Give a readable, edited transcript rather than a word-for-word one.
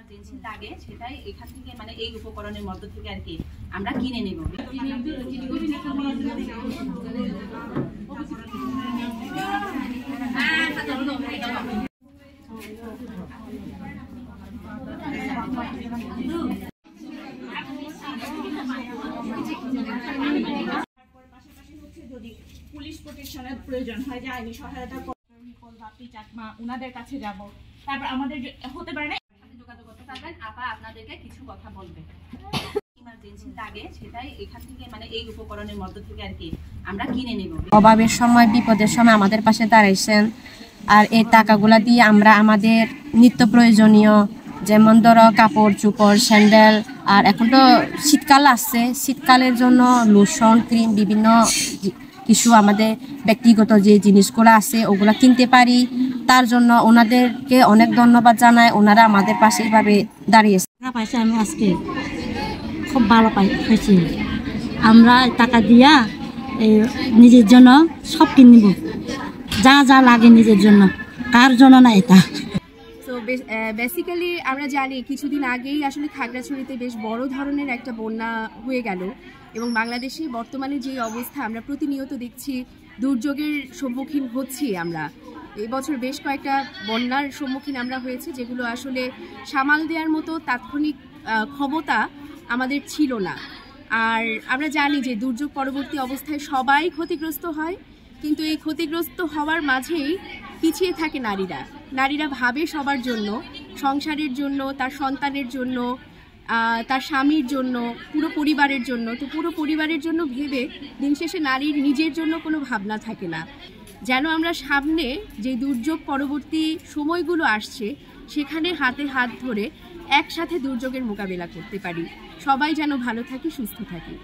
Emergency লাগে সেটাই এখান থেকে মানে এই উপকরণের মধ্য থেকে আর কি আমরা কিনে নেব। যদি পুলিশ প্রোটেকশনের প্রয়োজন হয় যে আইনি সহায়তা চাকমা ওনাদের কাছে যাব, তারপর আমাদের হতে পারে না যোগাযোগ করতে পারবেন, আপা আপনাদেরকে কিছু কথা বলবে। ইমার্জেন্সি লাগে সেটাই এখান থেকে মানে এই উপকরণের মধ্য থেকে আর কি আমরা কিনে নেব। অভাবের সময় বিপদের সময় আমাদের পাশে দাঁড়াইছেন, আর এই টাকাগুলা দিয়ে আমরা আমাদের নিত্য প্রয়োজনীয় যেমন ধরো কাপড় চোপড় স্যান্ডেল, আর এখন তো শীতকাল আসছে, শীতকালের জন্য লোশন ক্রিম বিভিন্ন কিছু আমাদের ব্যক্তিগত যে জিনিসগুলো আছে ওগুলো কিনতে পারি। তার জন্য ওনাদেরকে অনেক ধন্যবাদ জানাই, ওনারা আমাদের পাশে এইভাবে দাঁড়িয়েছে। পাইছে আমি আজকে খুব ভালো পাইছি। আমরা টাকা দিয়া নিজের জন্য সব কিনব, যা যা লাগে নিজের জন্য, কার জন্য না এটা। তো বেসিক্যালি আমরা জানি কিছুদিন আগেই আসলে খাগড়াছড়িতে বেশ বড় ধরনের একটা বন্যা হয়ে গেল, এবং বাংলাদেশে বর্তমানে যে অবস্থা আমরা প্রতিনিয়ত দেখছি, দুর্যোগের সম্মুখীন হচ্ছি আমরা। এবছর বেশ কয়েকটা বন্যার সম্মুখীন আমরা হয়েছি, যেগুলো আসলে সামাল দেওয়ার মতো তাৎক্ষণিক ক্ষমতা আমাদের ছিল না। আর আমরা জানি যে দুর্যোগ পরবর্তী অবস্থায় সবাই ক্ষতিগ্রস্ত হয়, কিন্তু এই ক্ষতিগ্রস্ত হওয়ার মাঝেই পিছিয়ে থাকে নারীরা। নারীরা ভাবে সবার জন্য, সংসারের জন্য, তার সন্তানের জন্য, তার স্বামীর জন্য, পুরো পরিবারের জন্য। তো পুরো পরিবারের জন্য ভেবে দিন শেষে নারীর নিজের জন্য কোনো ভাবনা থাকে না। যেন আমরা সামনে যে দুর্যোগ পরবর্তী সময়গুলো আসছে সেখানে হাতে হাত ধরে একসাথে দুর্যোগের মোকাবেলা করতে পারি। সবাই যেন ভালো থাকি, সুস্থ থাকি।